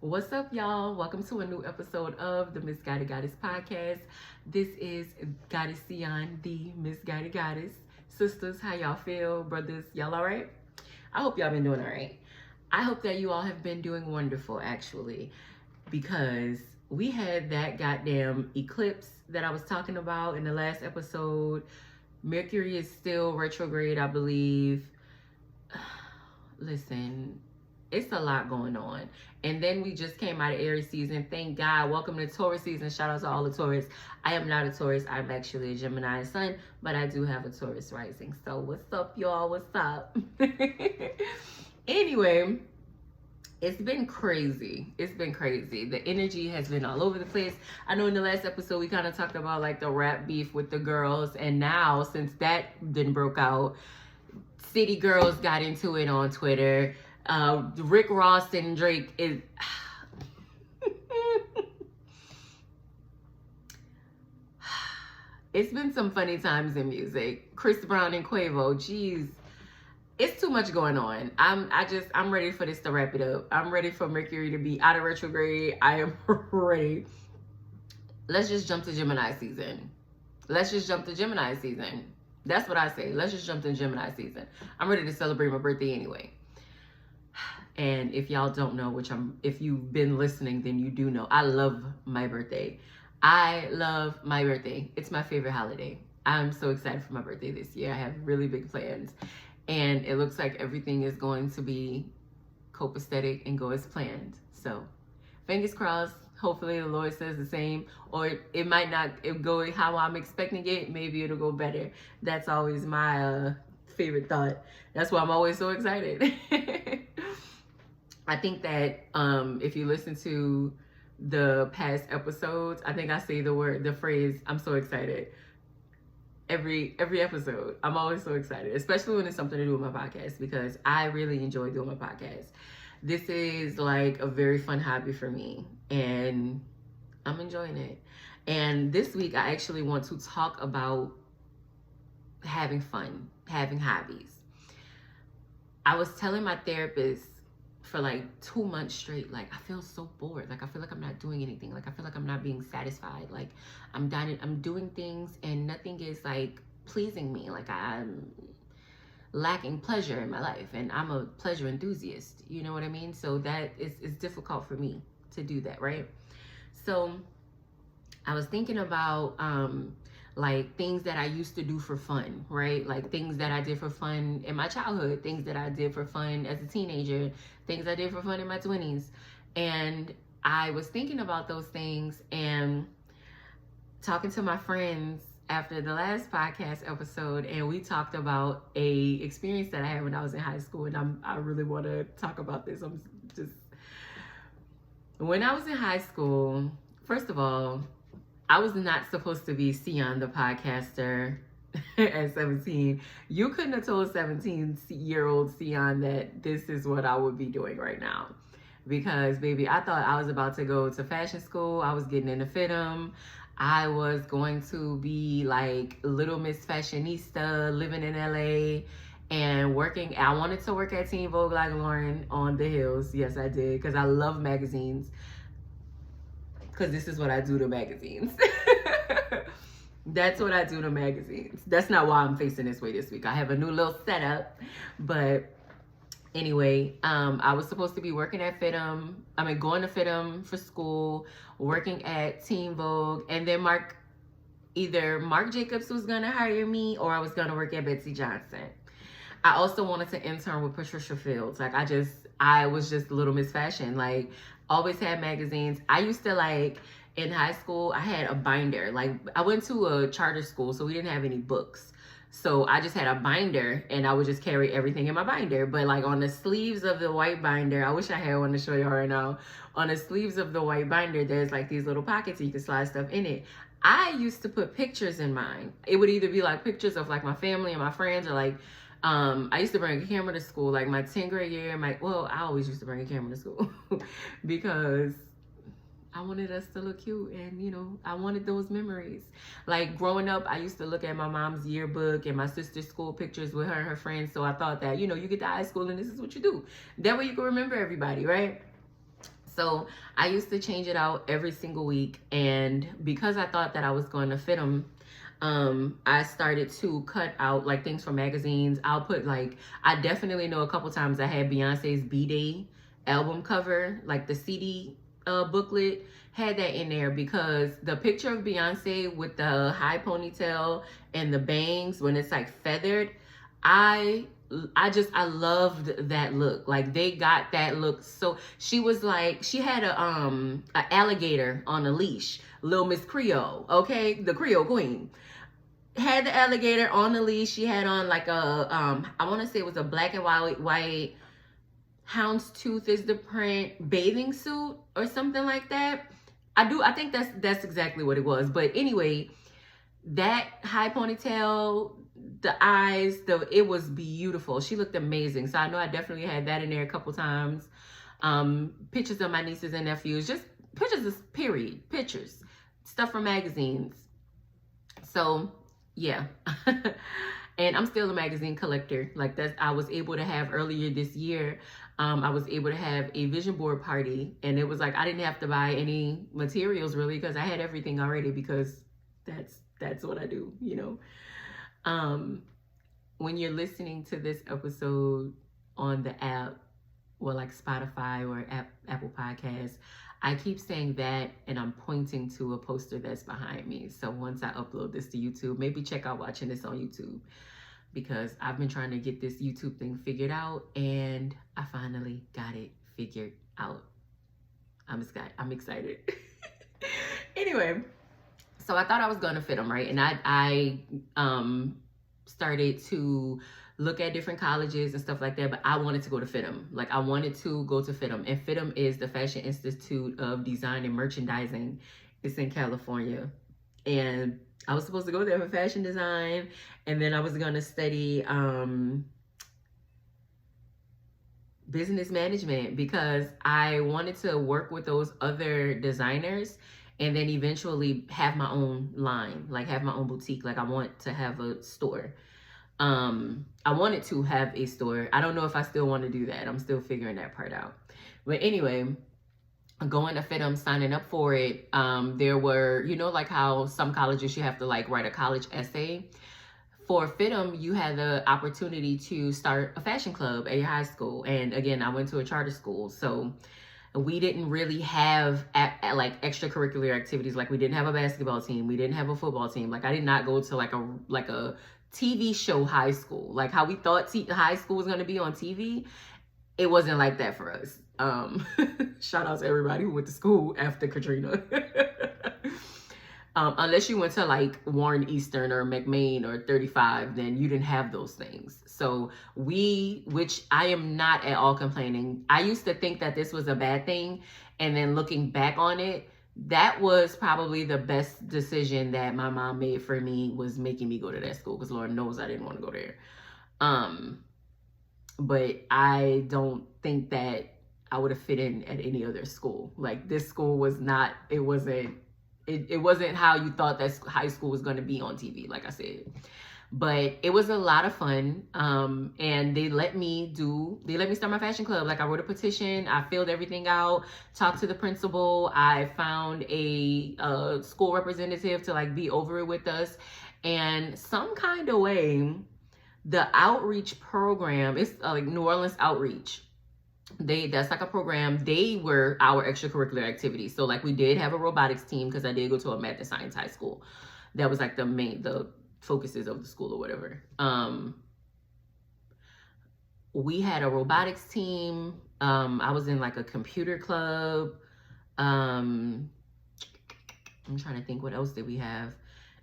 What's up, y'all? Welcome to a new episode of the Misguided Goddess podcast. This is Goddess Sion, the Misguided Goddess. Sisters, how y'all feel? Brothers, y'all all right? I hope y'all been doing all right. I hope that you all have been doing wonderful, actually, because we had that goddamn eclipse that I was talking about in the last episode. Mercury is still retrograde, I believe. Listen, it's a lot going on. And then we just came out of Aries season. Thank God. Welcome to Taurus season. Shout out to all the Taurus. I am not a Taurus. I'm actually a Gemini sun, but I do have a Taurus rising. So what's up, y'all? What's up? Anyway, it's been crazy. It's been crazy. The energy has been all over the place. I know in the last episode we kind of talked about like the rap beef with the girls. And now, since that then broke out, city girls got into it on Twitter. Rick Ross and Drake is it's been some funny times in music. Chris Brown and Quavo, geez, it's too much going on. I'm ready for this to wrap it up. I'm ready for Mercury to be out of retrograde. I am ready. Let's just jump to Gemini season. Let's just jump to Gemini season. That's what I say. Let's just jump to Gemini season. I'm ready to celebrate my birthday anyway. And if y'all don't know, if you've been listening, then you do know, I love my birthday. I love my birthday. It's my favorite holiday. I'm so excited for my birthday this year. I have really big plans. And it looks like everything is going to be copacetic and go as planned. So fingers crossed. Hopefully the Lord says the same. Or it might not go how I'm expecting it. Maybe it'll go better. That's always my favorite thought. That's why I'm always so excited. I think that if you listen to the past episodes, I think I say the phrase, I'm so excited. Every episode, I'm always so excited, especially when it's something to do with my podcast, because I really enjoy doing my podcast. This is like a very fun hobby for me, and I'm enjoying it. And this week, I actually want to talk about having fun, having hobbies. I was telling my therapist for like 2 months straight, like I feel so bored. Like I feel like I'm not doing anything. Like I feel like I'm not being satisfied. Like I'm doing things and nothing is like pleasing me. Like I'm lacking pleasure in my life, and I'm a pleasure enthusiast. You know what I mean? So that is difficult for me to do that, right? So I was thinking about like things that I used to do for fun, right? Like things that I did for fun in my childhood, things that I did for fun as a teenager, things I did for fun in my 20s. And I was thinking about those things and talking to my friends after the last podcast episode, and we talked about a experience that I had when I was in high school, and I really want to talk about this. When I was in high school, first of all, I was not supposed to be Sion the podcaster at 17. You couldn't have told 17-year-old Sion that this is what I would be doing right now. Because, baby, I thought I was about to go to fashion school. I was getting into FITM. I was going to be like Little Miss Fashionista, living in LA and working. I wanted to work at Teen Vogue like Lauren on the Hills. Yes, I did, because I love magazines. Because this is what I do to magazines. That's what I do to magazines. That's not why I'm facing this way this week. I have a new little setup. But anyway, I was supposed to be working at FITM. Going to FITM for school, working at Teen Vogue. And then either Marc Jacobs was going to hire me, or I was going to work at Betsy Johnson. I also wanted to intern with Patricia Fields. Like I was just Little Miss Fashion. Like always had magazines. I used to like in high school, I had a binder. Like I went to a charter school, so we didn't have any books. So I just had a binder and I would just carry everything in my binder. But like on the sleeves of the white binder, I wish I had one to show you right now. On the sleeves of the white binder, there's like these little pockets so you can slide stuff in it. I used to put pictures in mine. It would either be like pictures of like my family and my friends, or like I used to bring a camera to school, like my 10th grade year. I always used to bring a camera to school because I wanted us to look cute, and you know, I wanted those memories. Like growing up, I used to look at my mom's yearbook and my sister's school pictures with her and her friends. So I thought that, you know, you get to high school and this is what you do. That way you can remember everybody, right? So I used to change it out every single week. And because I thought that I was going to fit them, I started to cut out like things from magazines. I'll put like, I definitely know a couple times I had Beyonce's B-Day album cover, like the CD booklet, had that in there because the picture of Beyonce with the high ponytail and the bangs when it's like feathered, I loved that look. Like they got that look. So she was like, she had a alligator on a leash, Little Miss Creole, okay, the Creole Queen. Had the alligator on the leash. She had on like a I want to say it was a black and white houndstooth is the print bathing suit or something like that. I think that's exactly what it was. But anyway, that high ponytail, the eyes, it was beautiful. She looked amazing. So I know I definitely had that in there a couple times. Pictures of my nieces and nephews, just pictures, period, pictures, stuff from magazines. So yeah. And I'm still a magazine collector. Like I was able to have earlier this year, I was able to have a vision board party, and it was like I didn't have to buy any materials really because I had everything already, because that's what I do, you know. When you're listening to this episode on the app, well, like Spotify or Apple Podcasts, I keep saying that and I'm pointing to a poster that's behind me. So once I upload this to YouTube, maybe check out watching this on YouTube, because I've been trying to get this YouTube thing figured out and I finally got it figured out. I'm excited. Anyway, so I thought I was gonna fit them, right? And I started to look at different colleges and stuff like that, but I wanted to go to FITM. Like I wanted to go to FITM, and FITM is the Fashion Institute of Design and Merchandising. It's in California, and I was supposed to go there for fashion design, and then I was gonna study business management because I wanted to work with those other designers and then eventually have my own line, like have my own boutique. Like I want to have a store. I wanted to have a store. I don't know if I still want to do that. I'm still figuring that part out. But anyway, going to FITM, signing up for it. There were, you know, like how some colleges you have to like write a college essay. For FITM, you had the opportunity to start a fashion club at your high school. And again, I went to a charter school, so we didn't really have like extracurricular activities. Like we didn't have a basketball team. We didn't have a football team. Like I did not go to like a TV show high school. Like how we thought high school was going to be on TV. It wasn't like that for us. Shout out to everybody who went to school after Katrina. Unless you went to like Warren Eastern or McMain or 35, then you didn't have those things. So which I am not at all complaining. I used to think that this was a bad thing. And then looking back on it, that was probably the best decision that my mom made for me, was making me go to that school, because Lord knows I didn't want to go there. But I don't think that I would have fit in at any other school. Like this school was not, it wasn't how you thought that high school was going to be on TV, like I said. But it was a lot of fun. And they let me start my fashion club. Like I wrote a petition, I filled everything out, talked to the principal. I found a school representative to like be over it with us. And some kind of way, the outreach program, it's like New Orleans Outreach. That's like a program. They were our extracurricular activities. So like we did have a robotics team, because I did go to a math and science high school. That was like the focuses of the school or whatever. We had a robotics team. I was in like a computer club. I'm trying to think, what else did we have?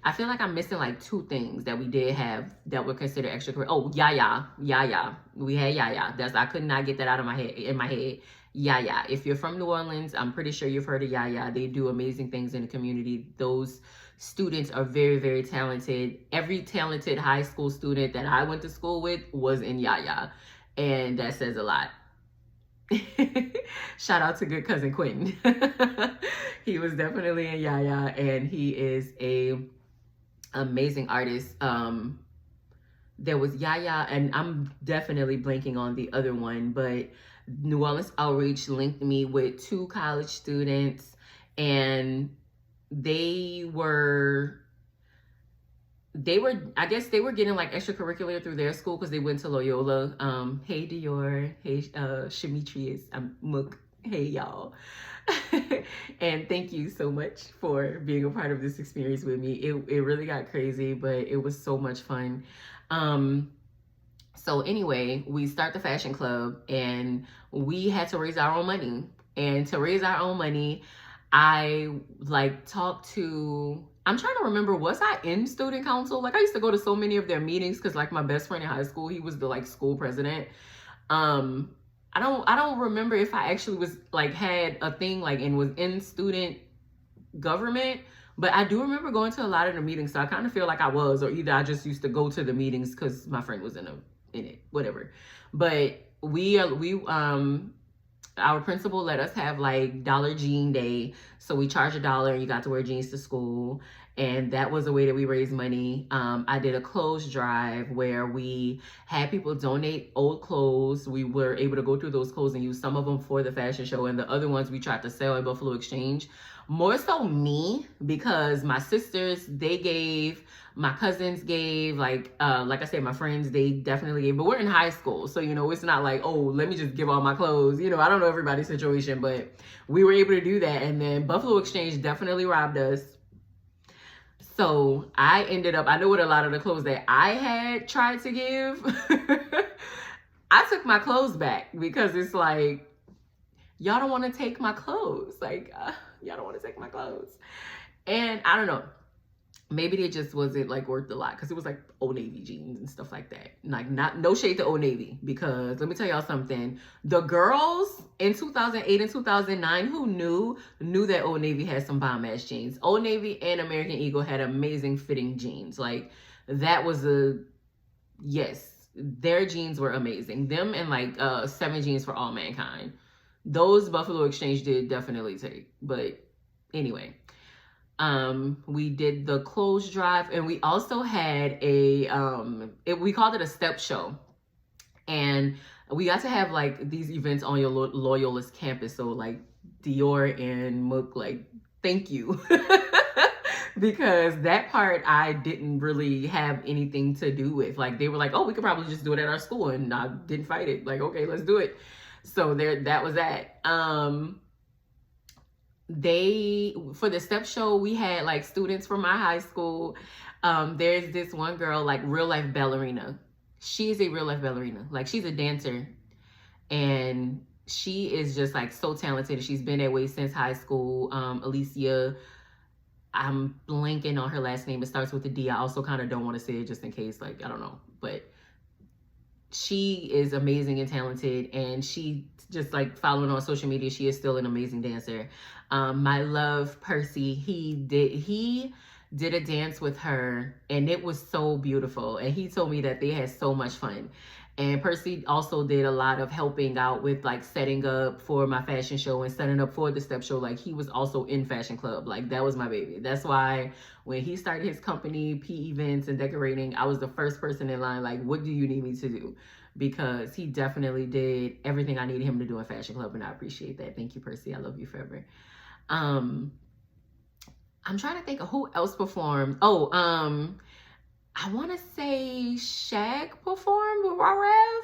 I feel like I'm missing like two things that we did have that were considered extracurricular. Oh, Yaya. We had Yaya. I could not get that out of my head. Yaya. If you're from New Orleans, I'm pretty sure you've heard of Yaya. They do amazing things in the community. Those students are very, very talented. Every talented high school student that I went to school with was in Yaya. And that says a lot. Shout out to good cousin Quentin. He was definitely in Yaya, and he is a amazing artist. There was Yaya, and I'm definitely blanking on the other one, but New Orleans Outreach linked me with 2 college students, and they were I guess they were getting like extracurricular through their school because they went to Loyola. Hey Dior, hey Shamitrius, I'm Mook. Hey y'all. And thank you so much for being a part of this experience with me. It really got crazy, but it was so much fun. So anyway, we start the fashion club and we had to raise our own money. And to raise our own money, I like talked to, I'm trying to remember, was I in student council? Like I used to go to so many of their meetings because like my best friend in high school, he was the like school president. I don't remember if I actually was like had a thing like and was in student government, but I do remember going to a lot of the meetings. So I kind of feel like I was, or either I just used to go to the meetings because my friend was in it, whatever. But we our principal let us have like dollar jean day. So we charged $1 and you got to wear jeans to school. And that was a way that we raised money. I did a clothes drive where we had people donate old clothes. We were able to go through those clothes and use some of them for the fashion show. And the other ones we tried to sell at Buffalo Exchange. More so me, because my sisters, they gave, my cousins gave, like I said, my friends, they definitely gave, but we're in high school. So, you know, it's not like, oh, let me just give all my clothes. You know, I don't know everybody's situation, but we were able to do that. And then Buffalo Exchange definitely robbed us. So I ended up, I know what a lot of the clothes that I had tried to give, I took my clothes back because it's like, y'all don't want to take my clothes. Like, y'all don't want to take my clothes. And I don't know. Maybe it just wasn't like worth a lot because it was like Old Navy jeans and stuff like that. Like no shade to Old Navy, because let me tell y'all something. The girls in 2008 and 2009 who knew that Old Navy had some bomb ass jeans. Old Navy and American Eagle had amazing fitting jeans. Like that was yes, their jeans were amazing. Them and like 7 jeans for All Mankind. Those Buffalo Exchange did definitely take. But anyway, we did the clothes drive, and we also had a we called it a step show, and we got to have like these events on your Loyola's campus. So like Dior and Mook, like thank you. Because that part I didn't really have anything to do with. Like they were like, oh, we could probably just do it at our school, and I didn't fight it. Like, okay, let's do it. So that was that. For the step show, we had like students from my high school. There's this one girl, like real life ballerina. She's a real life ballerina. Like she's a dancer, and she is just like so talented. She's been that way since high school. Alicia, I'm blanking on her last name. It starts with a D. I also kind of don't want to say it just in case, like, I don't know, but she is amazing and talented, and she just like following on social media, she is still an amazing dancer. My love Percy, he did a dance with her, and it was so beautiful, and he told me that they had so much fun. And Percy also did a lot of helping out with like setting up for my fashion show and setting up for the step show. Like he was also in fashion club. Like that was my baby. That's why when he started his company, P Events and Decorating, I was the first person in line. Like, what do you need me to do? Because he definitely did everything I needed him to do in fashion club. And I appreciate that. Thank you, Percy. I love you forever. I'm trying to think of who else performed. I want to say Shag performed with Rarev.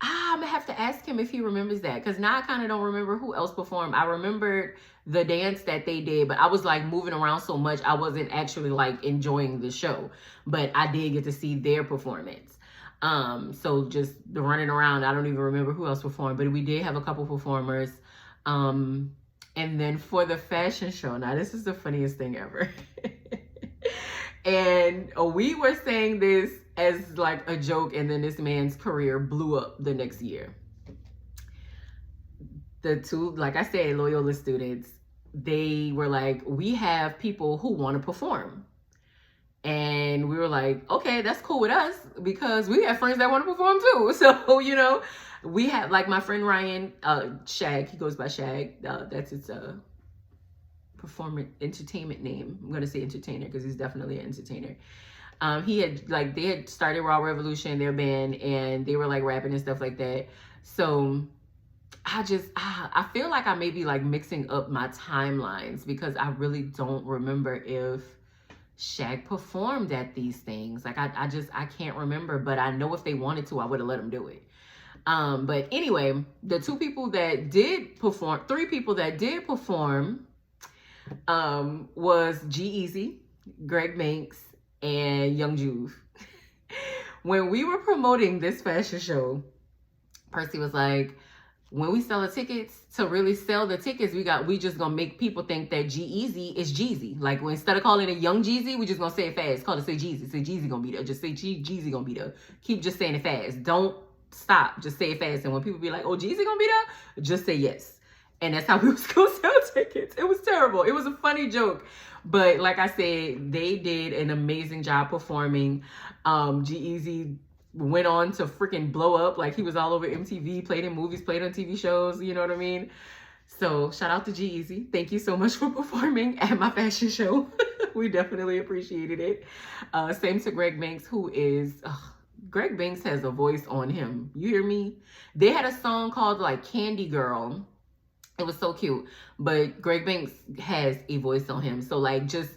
I'm going to have to ask him if he remembers that, because now I kind of don't remember who else performed. I remembered the dance that they did, but I was like moving around so much, I wasn't actually like enjoying the show. But I did get to see their performance. So just the running around, I don't even remember who else performed, but we did have a couple performers. And then for the fashion show, now this is the funniest thing ever. And we were saying this as like a joke, and then this man's career blew up the next year. The 2, like I said, Loyola students, they were like, we have people who want to perform. And we were like, okay, that's cool with us, because we have friends that want to perform too. So, you know, we have like my friend Ryan, Shag, he goes by Shag. That's his performance entertainment name. I'm gonna say entertainer because he's definitely an entertainer. He had like, they had started Raw Revolution, their band, and they were like rapping and stuff like that. So I feel like I may be like mixing up my timelines because I really don't remember if Shaq performed at these things. Like I can't remember, but I know if they wanted to, I would have let them do it. But anyway, the three people that did perform, was G-Eazy, Greg Banks, and Young Juve. When we were promoting this fashion show, Percy was like, when we sell the tickets, to really sell the tickets, we just gonna make people think that G-Eazy is Jeezy. Like, instead of calling it Young Jeezy, we just gonna say it fast. Call it, say Jeezy. Say Jeezy gonna be there. Just say Jeezy gonna be there. Keep just saying it fast. Don't stop. Just say it fast. And when people be like, oh, Jeezy gonna be there, just say yes. And that's how we was gonna sell tickets. It was terrible. It was a funny joke. But like I said, they did an amazing job performing. G-Eazy went on to freaking blow up. Like, he was all over MTV, played in movies, played on TV shows, you know what I mean? So shout out to G-Eazy. Thank you so much for performing at my fashion show. We definitely appreciated it. Same to Greg Banks, who is, Greg Banks has a voice on him. You hear me? They had a song called like Candy Girl. It was so cute. But Greg Banks has a voice on him. So like, just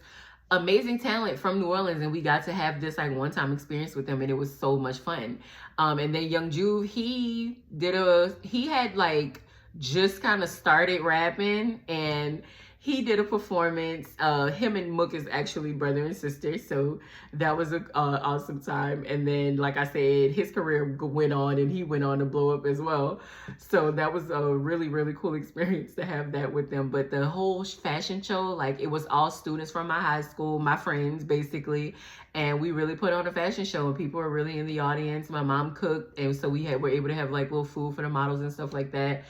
amazing talent from New Orleans, and we got to have this like one-time experience with him, and it was so much fun. And then Young Juve, he had like just kind of started rapping, and he did a performance. Him and Mook is actually brother and sister, so that was an awesome time. And then, like I said, his career went on, and he went on to blow up as well. So that was a really, really cool experience to have that with them. But the whole fashion show, like, it was all students from my high school, my friends, basically. And we really put on a fashion show, and people were really in the audience. My mom cooked, and so were able to have like little food for the models and stuff like that.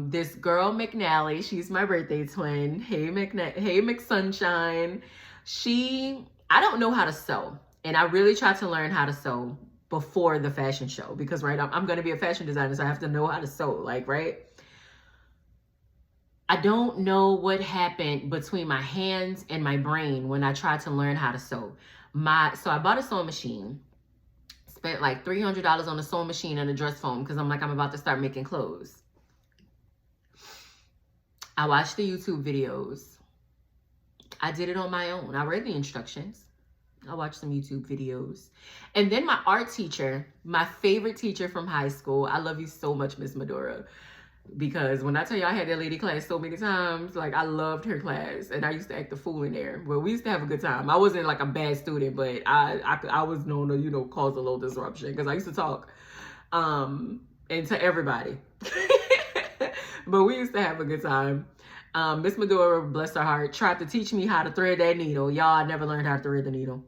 This girl McNally, she's my birthday twin. Hey McSunshine. I don't know how to sew, and I really tried to learn how to sew before the fashion show, because I'm going to be a fashion designer, so I have to know how to sew, like, right? I don't know what happened between my hands and my brain when I tried to learn how to sew. So I bought a sewing machine, spent like $300 on a sewing machine and a dress foam, because I'm about to start making clothes. I watched the YouTube videos. I did it on my own. I read the instructions. I watched some YouTube videos. And then my art teacher, my favorite teacher from high school, I love you so much, Miss Medora, because when I tell you I had that lady class so many times, like, I loved her class, and I used to act the fool in there. But we used to have a good time. I wasn't like a bad student, but I was known to, cause a little disruption, because I used to talk and to everybody. But we used to have a good time. Miss Medora, bless her heart, tried to teach me how to thread that needle. Y'all, I never learned how to thread the needle.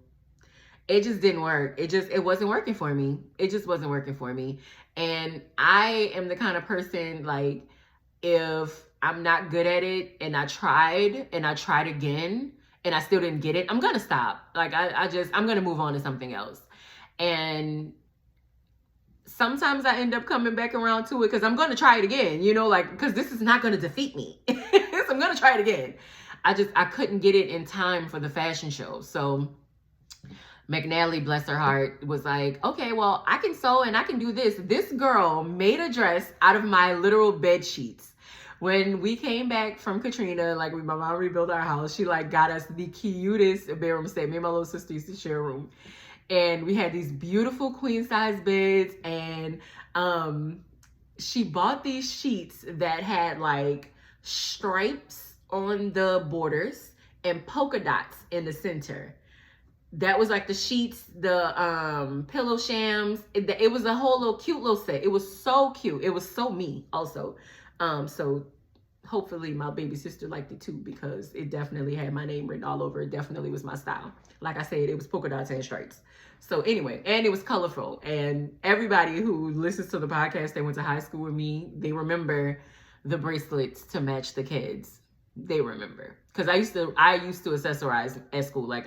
It just didn't work. It wasn't working for me. It just wasn't working for me. And I am the kind of person, like, if I'm not good at it and I tried again and I still didn't get it, I'm going to stop. Like, I'm going to move on to something else. And sometimes I end up coming back around to it because I'm going to try it again, like, because this is not going to defeat me. So I'm going to try it again. I couldn't get it in time for the fashion show. So McNally, bless her heart, was like, okay, well, I can sew and I can do this. This girl made a dress out of my literal bed sheets. When we came back from Katrina, like, my mom rebuilt our house, she like got us the cutest bedroom set. Me and my little sister used to share a room. And we had these beautiful queen size beds, and she bought these sheets that had like stripes on the borders and polka dots in the center. That was like the sheets, the pillow shams. It was a whole little cute little set. It was so cute. It was so me also. So hopefully my baby sister liked it too, because it definitely had my name written all over. It definitely was my style. Like I said, it was polka dots and stripes. So anyway, and it was colorful. And everybody who listens to the podcast, they went to high school with me, they remember the bracelets to match the kids. They remember. Because I used to accessorize at school. Like,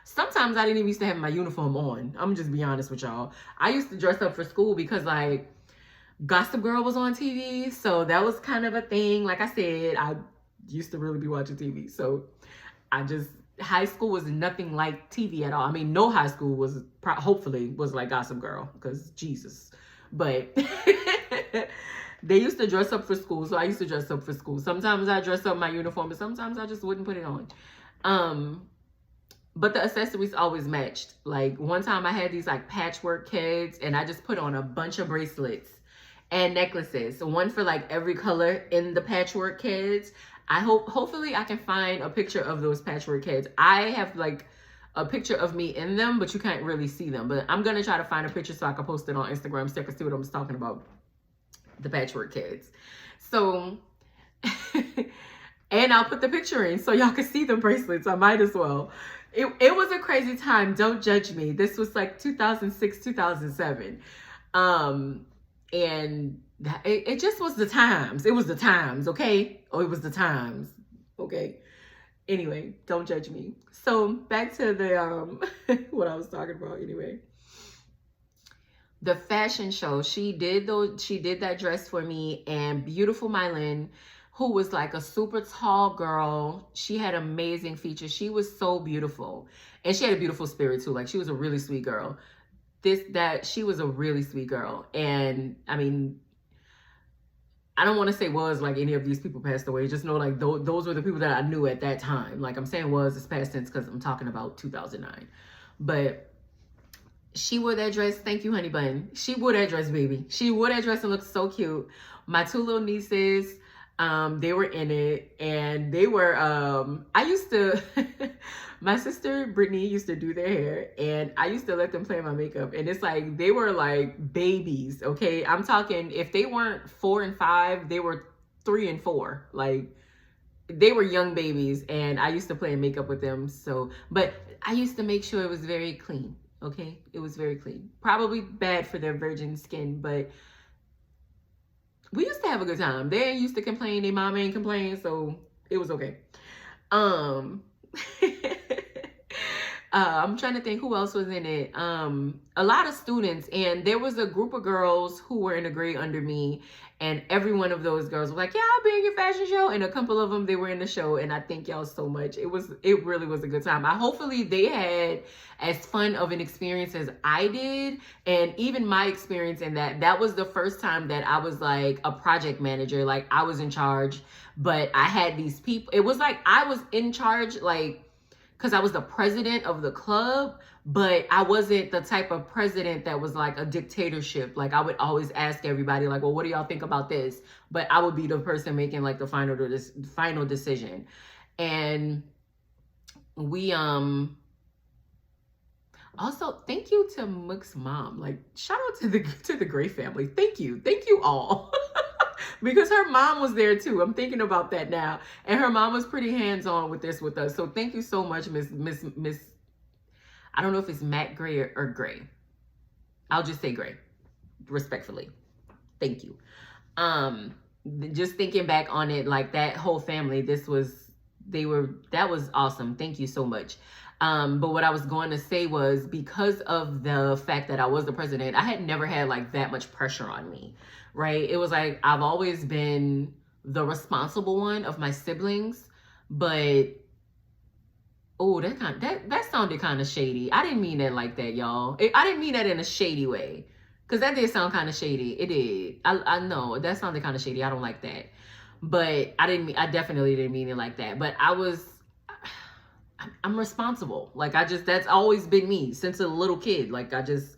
sometimes I didn't even used to have my uniform on. I'm just be honest with y'all. I used to dress up for school because, like, Gossip Girl was on TV. So that was kind of a thing. Like I said, I used to really be watching TV. So high school was nothing like TV at all. I mean, no high school hopefully was like Gossip Girl, because Jesus. But They used to dress up for school, so I used to dress up for school. Sometimes I dress up my uniform, and sometimes I just wouldn't put it on. But the accessories always matched. Like one time I had these like patchwork kids, and I just put on a bunch of bracelets and necklaces. So one for like every color in the patchwork kids. Hopefully I can find a picture of those patchwork kids. I have like a picture of me in them, but you can't really see them. But I'm gonna try to find a picture so I can post it on Instagram so you can see what I'm talking about. The patchwork kids. So, and I'll put the picture in so y'all can see the bracelets. I might as well. It was a crazy time. Don't judge me. This was like 2006, 2007. And it just was the times. It was the times, okay? Oh, it was the times, okay? Anyway, don't judge me. So back to the what I was talking about anyway. The fashion show, she did that dress for me, and beautiful Mylin, who was like a super tall girl. She had amazing features. She was so beautiful, and she had a beautiful spirit too. Like she was a really sweet girl. She was a really sweet girl. And I mean, I don't want to say was like any of these people passed away. Just know like those were the people that I knew at that time. Like I'm saying was, it's past tense because I'm talking about 2009. But she wore that dress. Thank you, honey bun. She wore that dress, baby. She wore that dress and looked so cute. My two little nieces, they were in it, and they were, I used to, my sister Brittany used to do their hair, and I used to let them play my makeup, and it's like, they were like babies, okay? I'm talking, if they weren't 4 and 5, they were 3 and 4. Like, they were young babies, and I used to play makeup with them. So, but I used to make sure it was very clean. Okay, it was very clean. Probably bad for their virgin skin, but we used to have a good time. They used to complain, their mom ain't complain, so it was okay. I'm trying to think who else was in it. A lot of students, and there was a group of girls who were in a grade under me, and every one of those girls were like, yeah, I'll be in your fashion show. And a couple of them, they were in the show, and I thank y'all so much. It really was a good time. Hopefully they had as fun of an experience as I did. And even my experience in that was the first time that I was like a project manager. Like I was in charge, but I had these people. It was like I was in charge, like, because I was the president of the club, but I wasn't the type of president that was like a dictatorship. Like I would always ask everybody like, well, what do y'all think about this? But I would be the person making like the final decision. And we, also thank you to Mook's mom. Like shout out to the Gray family. Thank you all. Because her mom was there too. I'm thinking about that now. And her mom was pretty hands-on with this with us. So thank you so much, Miss, I don't know if it's Matt Gray or Gray. I'll just say Gray, respectfully. Thank you. Just thinking back on it, like that whole family, that was awesome. Thank you so much. But what I was going to say was, because of the fact that I was the president, I had never had like that much pressure on me, right? It was like, I've always been the responsible one of my siblings, but oh, that sounded kind of shady. I didn't mean that like that, y'all. I didn't mean that in a shady way, because that did sound kind of shady. It did. I know that sounded kind of shady. I don't like that, but I definitely didn't mean it like that. But I'm responsible. Like that's always been me since a little kid. Like I just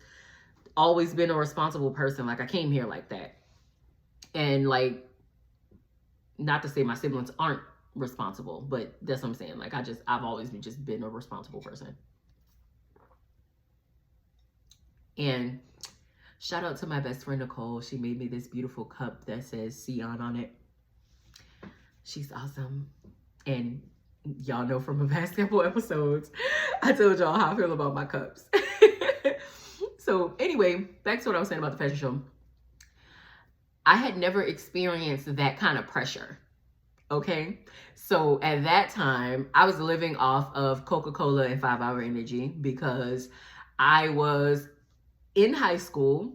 always been a responsible person. Like I came here like that. And like, not to say my siblings aren't responsible, but that's what I'm saying. Like I've always just been a responsible person. And shout out to my best friend, Nicole. She made me this beautiful cup that says Sion on it. She's awesome. And y'all know from the past couple episodes, I told y'all how I feel about my cups. So anyway, back to what I was saying about the fashion show. I had never experienced that kind of pressure. Okay. So at that time, I was living off of Coca-Cola and 5 Hour Energy, because I was in high school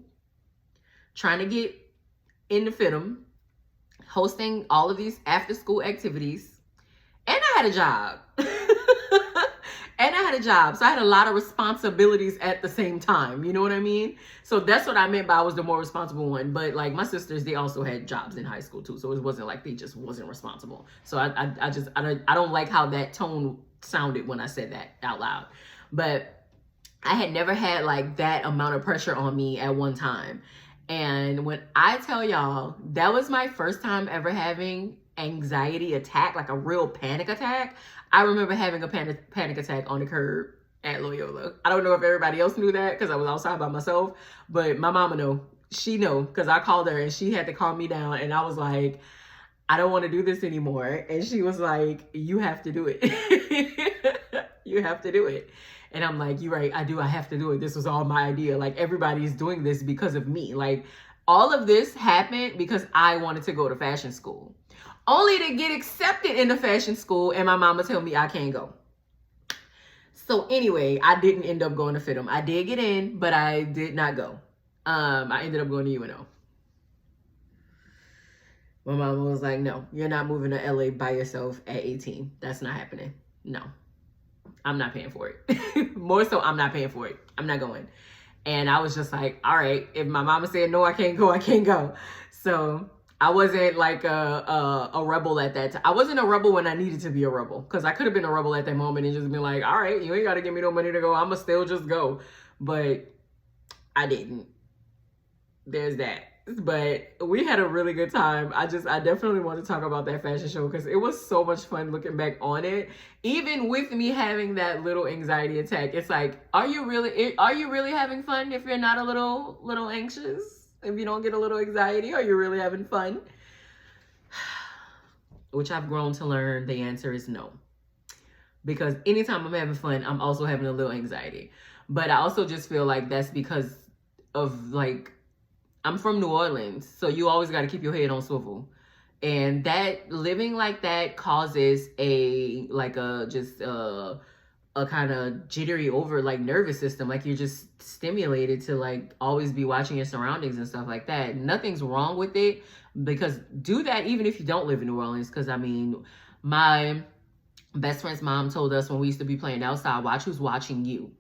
trying to get into FITM, hosting all of these after school activities. And I had a job. And I had a job. So I had a lot of responsibilities at the same time. You know what I mean? So that's what I meant by I was the more responsible one. But like my sisters, they also had jobs in high school too. So it wasn't like they just wasn't responsible. So I don't like how that tone sounded when I said that out loud. But I had never had like that amount of pressure on me at one time. And when I tell y'all, that was my first time ever having anxiety attack, like a real panic attack. I remember having a panic attack on the curb at Loyola. I don't know if everybody else knew that because I was outside by myself, but my mama know. She know because I called her and she had to calm me down. And I was like, I don't want to do this anymore. And she was like, you have to do it. You have to do it. And I'm like, you're right, I have to do it. This was all my idea. Like, everybody's doing this because of me. Like, all of this happened because I wanted to go to fashion school. Only to get accepted into fashion school and my mama tell me I can't go. So anyway, I didn't end up going to FITM. I did get in, but I did not go. I ended up going to UNO. My mama was like, no, you're not moving to LA by yourself at 18. That's not happening. No. I'm not paying for it. More so, I'm not paying for it. I'm not going. And I was just like, all right, if my mama said no, I can't go, I can't go. So I wasn't like a rebel at that time. I wasn't a rebel when I needed to be a rebel, because I could have been a rebel at that moment and just been like, all right, you ain't got to give me no money to go. I'm going to still just go. But I didn't. There's that. But we had a really good time. I definitely want to talk about that fashion show because it was so much fun looking back on it. Even with me having that little anxiety attack, it's like, are you really having fun if you're not a little anxious? If you don't get a little anxiety, are you really having fun? Which I've grown to learn the answer is no. Because anytime I'm having fun, I'm also having a little anxiety. But I also just feel like that's because of like, I'm from New Orleans, so you always got to keep your head on swivel. And that living like that causes a kind of jittery over like nervous system. Like you're just stimulated to like always be watching your surroundings and stuff like that. Nothing's wrong with it, because do that even if you don't live in New Orleans. Because I mean, my best friend's mom told us when we used to be playing outside, watch who's watching you.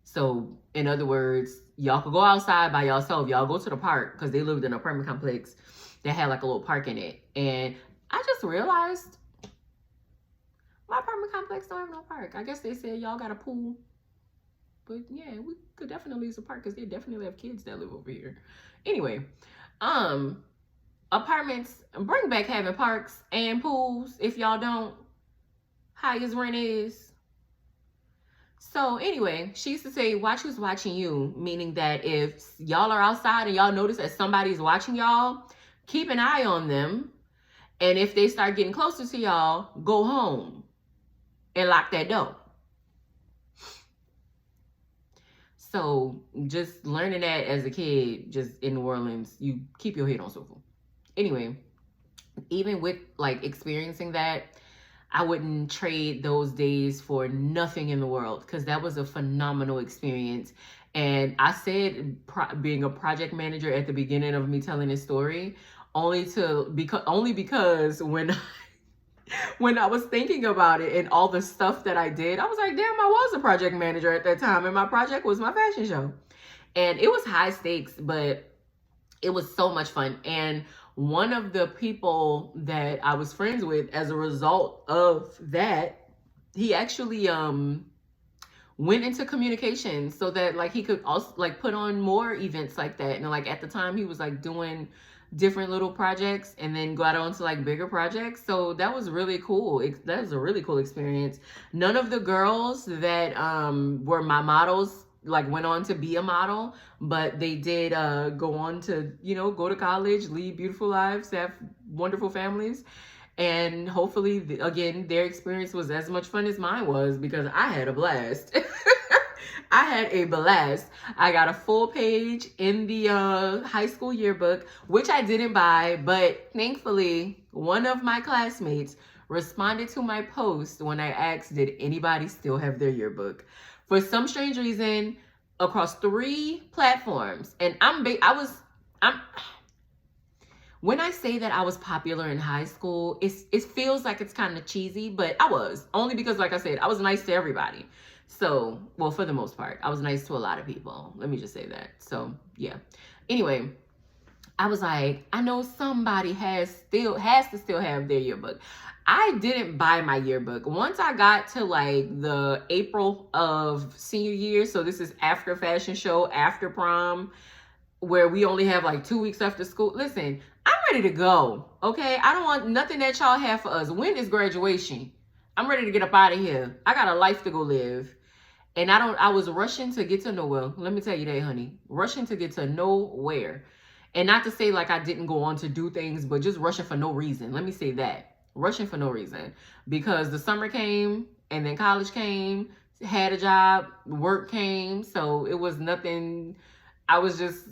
So in other words, y'all could go outside by yourself. Y'all go to the park, because they lived in an apartment complex that had like a little park in it. And I just realized my apartment complex don't have no park. I guess they said y'all got a pool. But yeah, we could definitely use a park because they definitely have kids that live over here. Anyway, apartments, bring back having parks and pools if y'all don't. Highest rent is. So anyway, she used to say, watch who's watching you, meaning that if y'all are outside and y'all notice that somebody's watching y'all, keep an eye on them. And if they start getting closer to y'all, go home and lock that door. So just learning that as a kid, just in New Orleans, you keep your head on swivel. Anyway, even with like experiencing that, I wouldn't trade those days for nothing in the world, because that was a phenomenal experience. And I said being a project manager at the beginning of me telling this story, only because when I was thinking about it and all the stuff that I did, I was like, damn, I was a project manager at that time, and my project was my fashion show. And it was high stakes, but it was so much fun. And one of the people that I was friends with as a result of that, he actually went into communication so that like he could also like put on more events like that. And like at the time he was like doing different little projects and then got on to like bigger projects. So that was really cool. That was a really cool experience. None of the girls that were my models like went on to be a model, but they did go on to, you know, go to college, lead beautiful lives, have wonderful families. And hopefully, again, their experience was as much fun as mine was, because I had a blast. I had a blast. I got a full page in the high school yearbook, which I didn't buy, but thankfully, one of my classmates responded to my post when I asked, did anybody still have their yearbook? For some strange reason, across 3 platforms, and When I say that I was popular in high school, it feels like it's kind of cheesy, but I was. Only because, like I said, I was nice to everybody. So, well, for the most part, I was nice to a lot of people. Let me just say that. So, yeah. Anyway, I was like, I know somebody has to still have their yearbook. I didn't buy my yearbook. Once I got to like the April of senior year, so this is after fashion show, after prom, where we only have like 2 weeks after school. Listen, I'm ready to go. Okay, I don't want nothing that y'all have for us. When is graduation? I'm ready to get up out of here. I got a life to go live. And I was rushing to get to nowhere. Let me tell you that, honey. Rushing to get to nowhere. And not to say like I didn't go on to do things, but just rushing for no reason. Let me say that. Rushing for no reason. Because the summer came and then college came, had a job, work came. So it was nothing. I was just,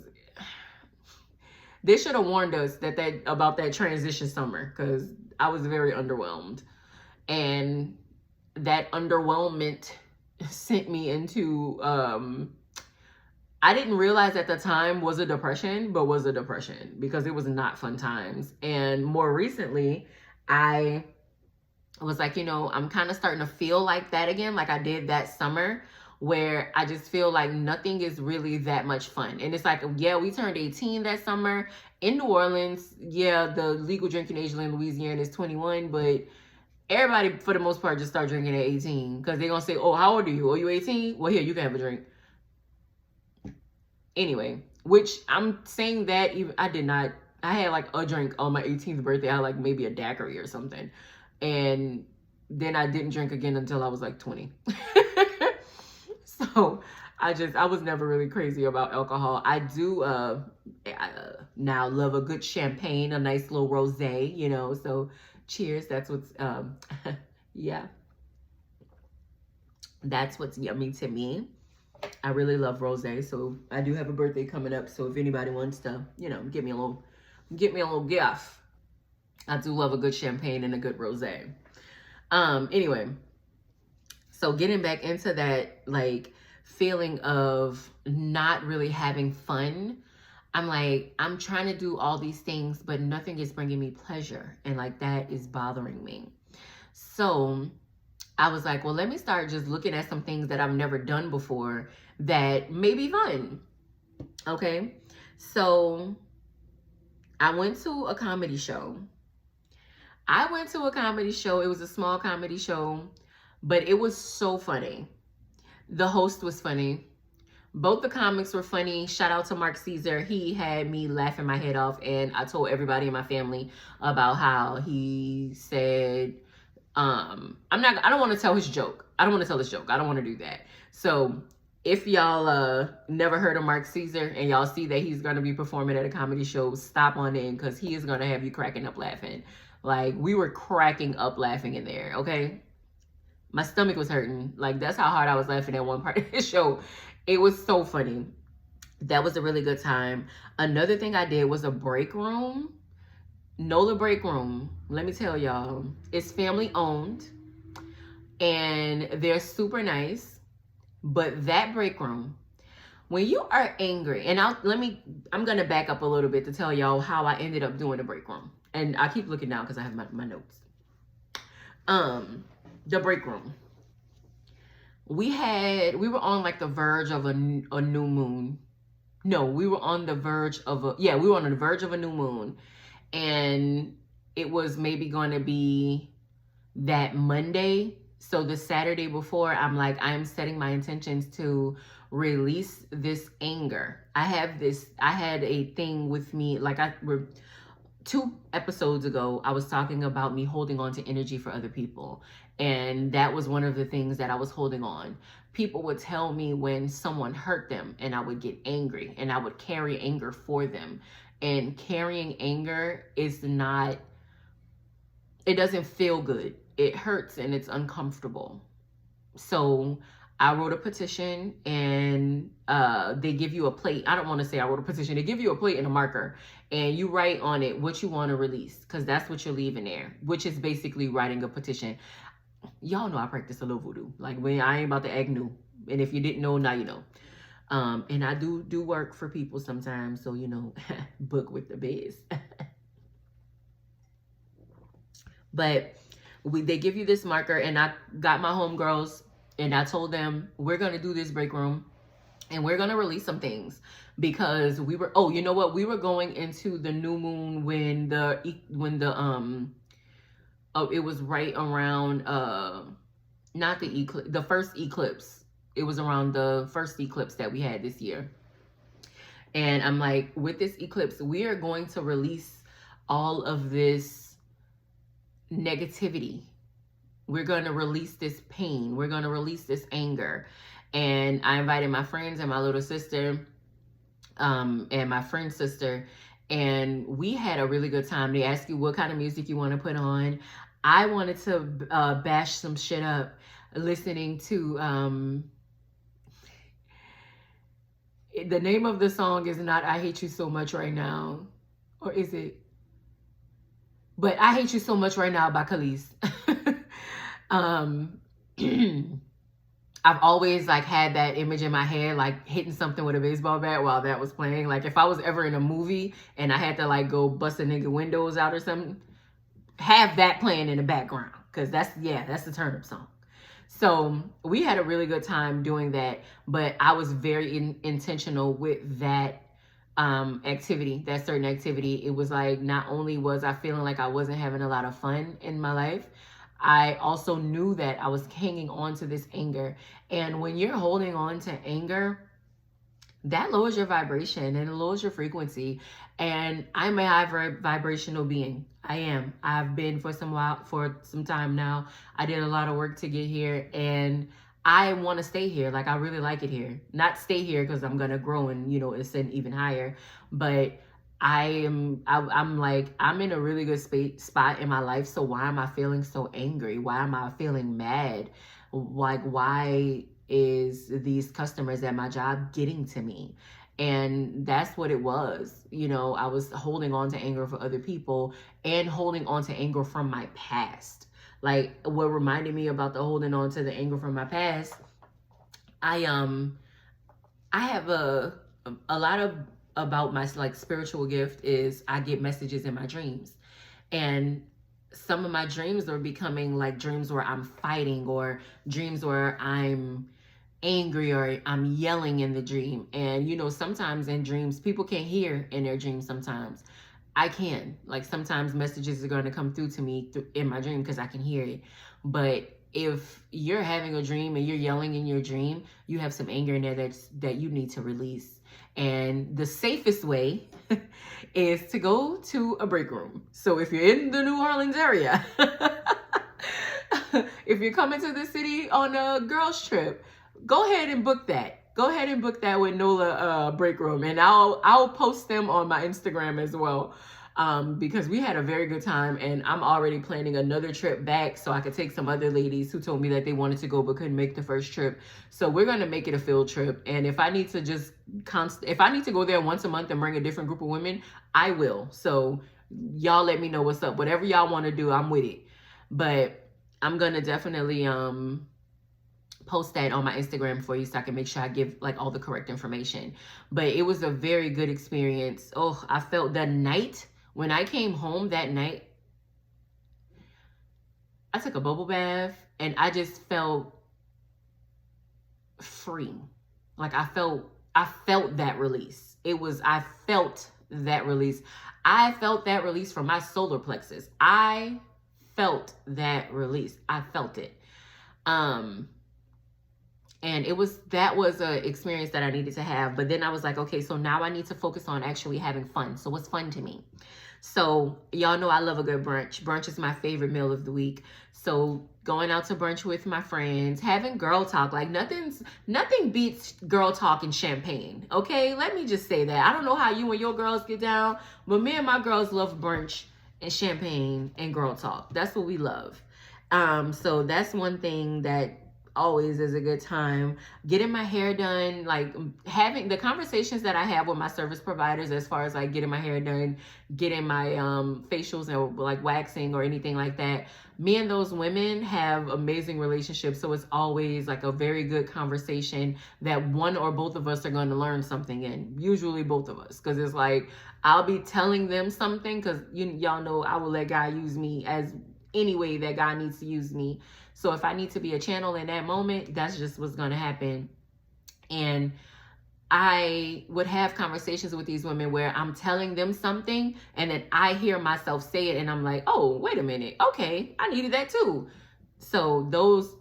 they should have warned us about that transition summer, because I was very underwhelmed. And that underwhelmment sent me into I didn't realize at the time was a depression, but was a depression, because it was not fun times. And more recently, I was like, I'm kind of starting to feel like that again, like I did that summer, where I just feel like nothing is really that much fun. And it's like, yeah, we turned 18 that summer in New Orleans. Yeah, the legal drinking age in Louisiana is 21, but everybody, for the most part, just start drinking at 18, because they're going to say, oh, how old are you? Oh, you 18? Well, here, you can have a drink. Anyway, which I'm saying that I had like a drink on my 18th birthday. I had like maybe a daiquiri or something. And then I didn't drink again until I was like 20. So I was never really crazy about alcohol. I do now love a good champagne, a nice little rosé, so cheers. That's what's, yeah. That's what's yummy to me. I really love rosé, so I do have a birthday coming up. So if anybody wants to, get me a little gift, I do love a good champagne and a good rosé. Anyway, so getting back into that, like, feeling of not really having fun, I'm like, I'm trying to do all these things, but nothing is bringing me pleasure. And like, that is bothering me. So I was like, well, let me start just looking at some things that I've never done before that may be fun. Okay. So I went to a comedy show. It was a small comedy show, but it was so funny. The host was funny. Both the comics were funny. Shout out to Mark Caesar. He had me laughing my head off, and I told everybody in my family about how he said, I don't want to tell his joke. I don't want to tell his joke. I don't want to do that. So if y'all never heard of Mark Caesar and y'all see that he's going to be performing at a comedy show, stop on in, because he is going to have you cracking up laughing. Like, we were cracking up laughing in there, okay? My stomach was hurting. Like, that's how hard I was laughing at one part of his show. It was so funny. That was a really good time. Another thing I did was a break room. NOLA break room. Let me tell y'all, it's family owned and they're super nice. But that break room, when you are angry, and I'm gonna back up a little bit to tell y'all how I ended up doing the break room. And I keep looking down because I have my notes. The break room. We were on like the verge of a new moon. No, we were on the verge of a new moon. And it was maybe going to be that Monday. So the Saturday before, I'm like, I am setting my intentions to release this anger. I had a thing with me, like 2 episodes ago, I was talking about me holding on to energy for other people. And that was one of the things that I was holding on. People would tell me when someone hurt them, and I would get angry, and I would carry anger for them. And carrying anger is not, it doesn't feel good. It hurts and it's uncomfortable. So I wrote a petition, and they give you a plate. I don't want to say I wrote a petition. They give you a plate and a marker, and you write on it what you want to release, because that's what you're leaving there, which is basically writing a petition. Y'all know I practice a little voodoo. Like, when I ain't about to act new. And if you didn't know, now you know. And I do work for people sometimes, so, book with the biz. But they give you this marker, and I got my homegirls and I told them, we're going to do this break room and we're going to release some things, because we were, oh, you know what? We were going into the new moon when it was right around, not the eclipse, the first eclipse. It was around the first eclipse that we had this year. And I'm like, with this eclipse, we are going to release all of this negativity. We're going to release this pain. We're going to release this anger. And I invited my friends and my little sister, and my friend's sister, and we had a really good time. They ask you what kind of music you want to put on. I wanted to bash some shit up listening to, the name of the song is not I Hate You So Much Right Now, or is it? But I Hate You So Much Right Now by Khalees. I've always like had that image in my head, like hitting something with a baseball bat while that was playing. Like if I was ever in a movie and I had to like go bust a nigga windows out or something, have that playing in the background, because that's the turn up song. So we had a really good time doing that, but I was very intentional with that activity, that certain activity. It was like, not only was I feeling like I wasn't having a lot of fun in my life, I also knew that I was hanging on to this anger. And when you're holding on to anger, that lowers your vibration and it lowers your frequency. And I'm a high vibrational being. I am. I've been for some time now. I did a lot of work to get here, and I want to stay here. Like, I really like it here. Not stay here because I'm going to grow and, ascend even higher. But I'm in a really good spot in my life. So why am I feeling so angry? Why am I feeling mad? Like, why is these customers at my job getting to me? And that's what it was. I was holding on to anger for other people and holding on to anger from my past. Like, what reminded me about the holding on to the anger from my past, I have a lot of, about my like spiritual gift is I get messages in my dreams. And some of my dreams are becoming like dreams where I'm fighting, or dreams where I'm angry, or I'm yelling in the dream. And sometimes in dreams, people can't hear in their dreams. Sometimes I can. Like, sometimes messages are going to come through to me in my dream because I can hear it. But if you're having a dream and you're yelling in your dream, you have some anger in there that you need to release. And the safest way is to go to a break room. So if you're in the New Orleans area, if you're coming to the city on a girls trip, go ahead and book that. Go ahead and book that with NOLA break room. And I'll post them on my Instagram as well. Because we had a very good time, and I'm already planning another trip back so I could take some other ladies who told me that they wanted to go but couldn't make the first trip. So we're going to make it a field trip. And if I need to if I need to go there once a month and bring a different group of women, I will. So y'all let me know what's up. Whatever y'all want to do, I'm with it. But I'm going to definitely post that on my Instagram for you so I can make sure I give like all the correct information. But it was a very good experience. Oh, I felt the night. When I came home that night, I took a bubble bath and I just felt free. Like, I felt that release. I felt that release. I felt that release from my solar plexus. I felt that release. I felt it. And that was an experience that I needed to have. But then I was like, okay, so now I need to focus on actually having fun. So what's fun to me? So y'all know I love a good brunch. Brunch is my favorite meal of the week. So going out to brunch with my friends, having girl talk, like nothing beats girl talk and champagne. Okay, let me just say that. I don't know how you and your girls get down, but me and my girls love brunch and champagne and girl talk. That's what we love. So that's one thing that always is a good time. Getting my hair done, like having the conversations that I have with my service providers as far as like getting my hair done, getting my facials and like waxing or anything like that. Me and those women have amazing relationships. So it's always like a very good conversation that one or both of us are going to learn something in. Usually both of us, because it's like I'll be telling them something, because y'all know I will let God use me as any way that God needs to use me. So if I need to be a channel in that moment, that's just what's going to happen. And I would have conversations with these women where I'm telling them something and then I hear myself say it and I'm like, oh, wait a minute. Okay, I needed that too. So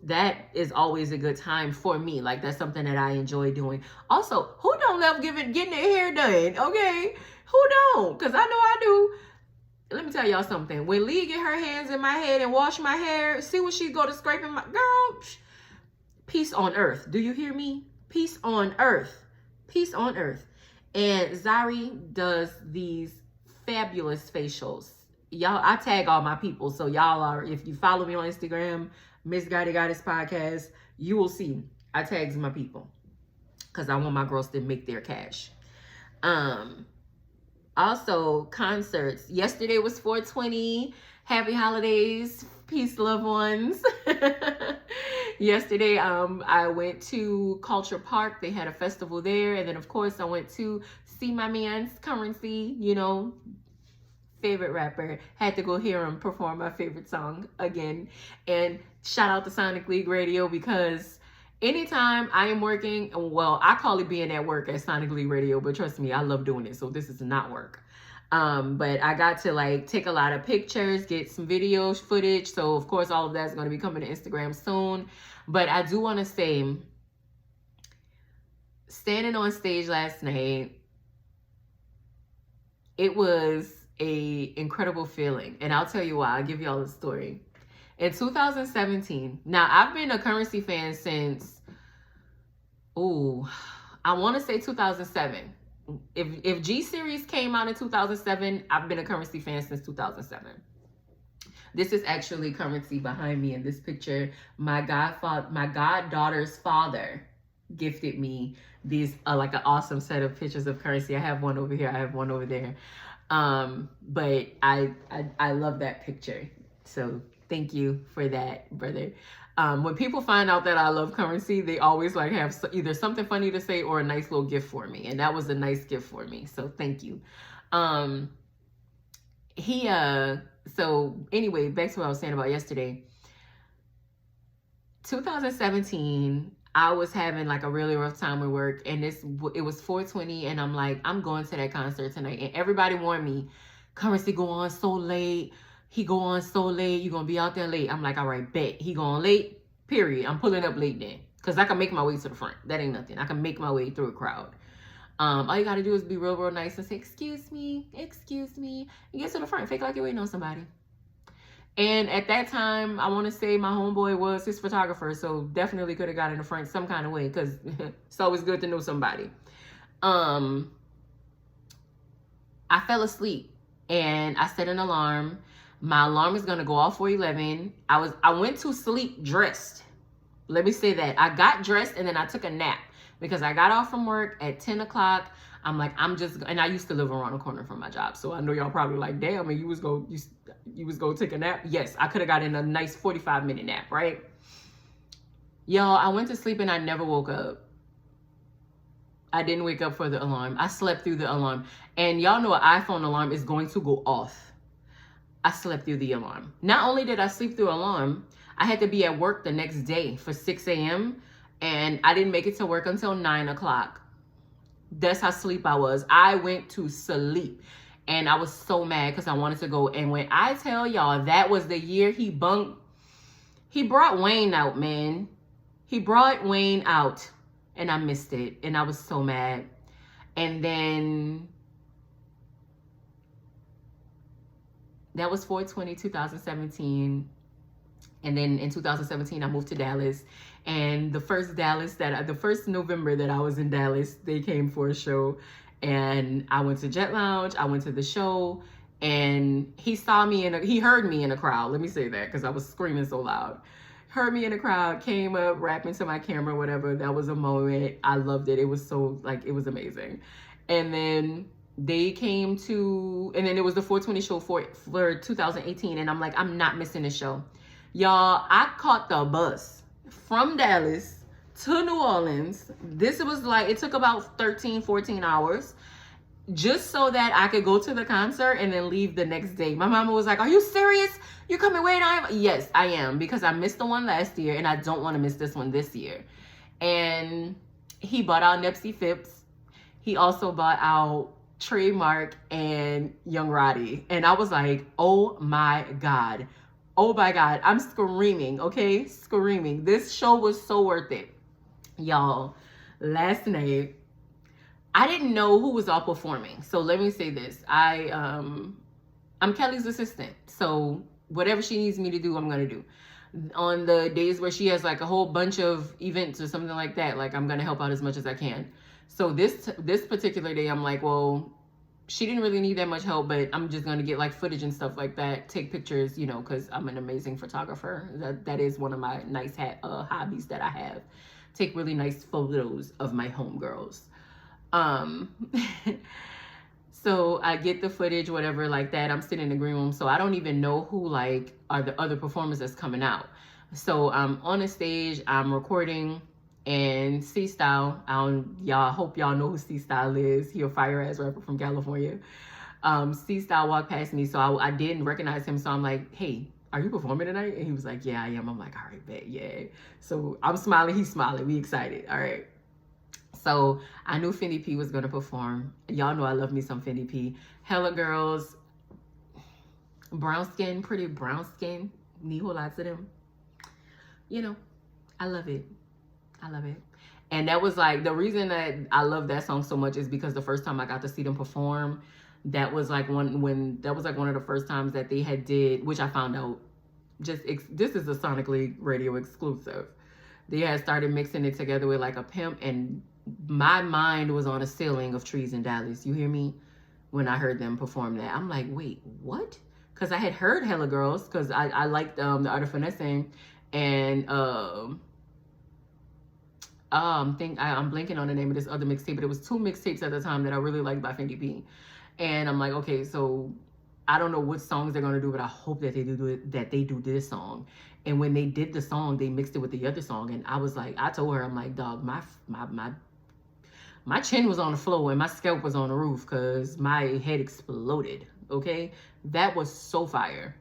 that is always a good time for me. Like, that's something that I enjoy doing. Also, who don't love getting their hair done? Okay, who don't? Because I know I do. Let me tell y'all something. When Lee get her hands in my head and wash my hair, see when she go to scraping my girl, peace on earth. Do you hear me? Peace on earth. Peace on earth. And Zari does these fabulous facials. Y'all, I tag all my people. So y'all are, if you follow me on Instagram, Misguided Goddess Podcast, you will see I tags my people. Because I want my girls to make their cash. Also, concerts. Yesterday was 420. Happy holidays. Peace, loved ones. Yesterday, I went to Culture Park. They had a festival there. And then, of course, I went to see my man's Currency, you know, favorite rapper. Had to go hear him perform my favorite song again. And shout out to Sonic League Radio, because anytime I am working, well, I call it being at work at Sonic League Radio, but trust me, I love doing it. So this is not work. But I got to like take a lot of pictures, get some video footage. So of course, all of that's going to be coming to Instagram soon. But I do want to say, standing on stage last night, it was a incredible feeling. And I'll tell you why. I'll give y'all a story. In 2017, now I've been a Currency fan since, I want to say 2007. If G Series came out in 2007, I've been a Currency fan since 2007. This is actually Currency behind me in this picture. My goddaughter's father gifted me these like an awesome set of pictures of Currency. I have one over here. I have one over there. But I love that picture. So thank you for that, brother. When people find out that I love Currency, they always like have either something funny to say or a nice little gift for me. And that was a nice gift for me. So thank you. So anyway, back to what I was saying about yesterday. 2017, I was having like a really rough time with work, and it was 420, and I'm like, I'm going to that concert tonight. And everybody warned me, Currency go on so late. He go on so late. You're going to be out there late. I'm like, all right, bet. He going late, period. I'm pulling up late then. Because I can make my way to the front. That ain't nothing. I can make my way through a crowd. All you got to do is be real, real nice and say, excuse me. You get to the front. Fake like you're waiting on somebody. And at that time, I want to say my homeboy was his photographer. So definitely could have got in the front some kind of way. Because it's always good to know somebody. I fell asleep. And I set an alarm. My alarm is going to go off for 11. I went to sleep dressed. Let me say that. I got dressed and then I took a nap because I got off from work at 10 o'clock. I'm like, and I used to live around the corner from my job. So I know y'all probably like, damn, and you was go take a nap. Yes, I could have got in a nice 45-minute nap, right? Y'all, I went to sleep and I never woke up. I didn't wake up for the alarm. I slept through the alarm. And y'all know an iPhone alarm is going to go off. I slept through the alarm. Not only did I sleep through alarm, I had to be at work the next day for 6 a.m. And I didn't make it to work until 9 o'clock. That's how sleep I was. I went to sleep. And I was so mad because I wanted to go. And when I tell y'all that was the year he brought Wayne out, man. He brought Wayne out. And I missed it. And I was so mad. And then that was 4/20/2017. And then in 2017, I moved to Dallas. And the first November that I was in Dallas, they came for a show. And I went to Jet Lounge. I went to the show. And he heard me in a crowd. Let me say that because I was screaming so loud. Heard me in the crowd, came up, rapping to my camera, whatever. That was a moment. I loved it. It was so, it was amazing. And then they came to, and then it was the 420 show for 2018. And I'm like, I'm not missing the show. Y'all, I caught the bus from Dallas to New Orleans. This was it took about 13, 14 hours. just so that I could go to the concert and then leave the next day. My mama was like, "Are you serious? You're coming way down?" Yes, I am, because I missed the one last year and I don't want to miss this one this year. And he bought out Nipsey Phipps. He also bought out Trademark and Young Roddy. And I was like, oh my God. Oh my God. I'm screaming, okay? Screaming. This show was so worth it. Y'all, last night, I didn't know who was all performing. So let me say this. I'm Kelly's assistant. So whatever she needs me to do, I'm going to do. On the days where she has like a whole bunch of events or something like that, like I'm going to help out as much as I can. So this particular day, I'm like, well, she didn't really need that much help, but I'm just going to get like footage and stuff like that, take pictures, you know, because I'm an amazing photographer. That is one of my nice hobbies that I have. Take really nice photos of my homegirls. So I get the footage, whatever, like that. I'm sitting in the green room, so I don't even know who like are the other performers that's coming out. So I'm on the stage, I'm recording, and C-Style, y'all hope y'all know who C-Style is. He a fire ass rapper from California. C-Style walked past me, so I didn't recognize him. So I'm like, "Hey, are you performing tonight?" And he was like, "Yeah, I am." I'm like, "All right, bet, yeah." So I'm smiling, he's smiling, we excited. All right. So I knew Fendi P was gonna perform. Y'all know I love me some Fendi P. Hella girls, brown skin, pretty brown skin, need whole lots of them. You know, I love it. I love it. And that was like, the reason that I love that song so much is because the first time I got to see them perform, that was like one of the first times that they had did, which I found out, this is a Sonically Radio exclusive. They had started mixing it together with like a pimp, and my mind was on a ceiling of Trees in Dallas. You hear me? When I heard them perform that, I'm like, wait, what? Because I had heard Hella Girls, because I liked the Art of Finessing, and I'm blanking on the name of this other mixtape, but it was 2 mixtapes at the time that I really liked by Fendi P. And I'm like, okay, so I don't know what songs they're gonna do, but I hope that they do this song. And when they did the song, they mixed it with the other song, and I was like, I told her, I'm like, dog, my chin was on the floor and my scalp was on the roof because my head exploded. Okay, that was so fire.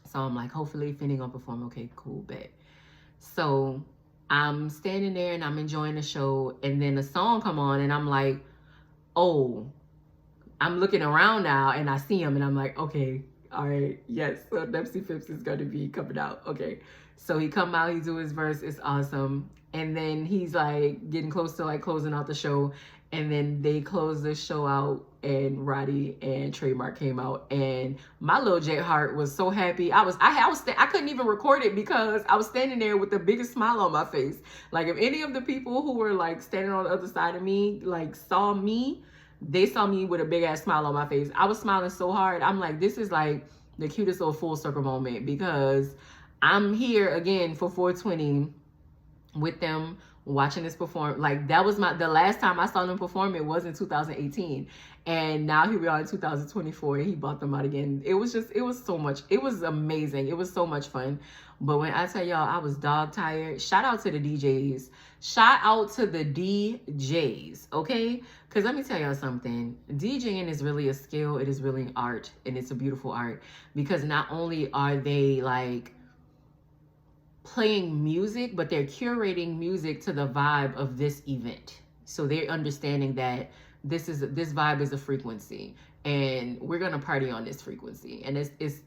So I'm like, hopefully Fendi gonna perform. Okay, cool, bet. So I'm standing there and I'm enjoying the show, and then the song come on, and I'm like, oh, I'm looking around now and I see him, and I'm like, okay, all right, yes, so Nipsey Phipps is gonna be coming out. Okay, so he come out, he do his verse, it's awesome, and then he's like getting close to like closing out the show, and then they close the show out, and Roddy and Trademark came out, and my little Jet heart was so happy. I couldn't even record it because I was standing there with the biggest smile on my face. Like, if any of the people who were like standing on the other side of me like saw me, they saw me with a big ass smile on my face. I was smiling so hard. I'm like, this is like the cutest little full circle moment, because I'm here again for 420 with them, watching this perform. Like, that was the last time I saw them perform, it was in 2018, and now here we are in 2024, and he bought them out again. It was so much, it was amazing, it was so much fun. But when I tell y'all I was dog tired, shout out to the DJs, okay? Because let me tell y'all something, DJing is really a skill, it is really an art, and it's a beautiful art, because not only are they like playing music, but they're curating music to the vibe of this event. So they're understanding that this vibe is a frequency, and we're gonna party on this frequency, and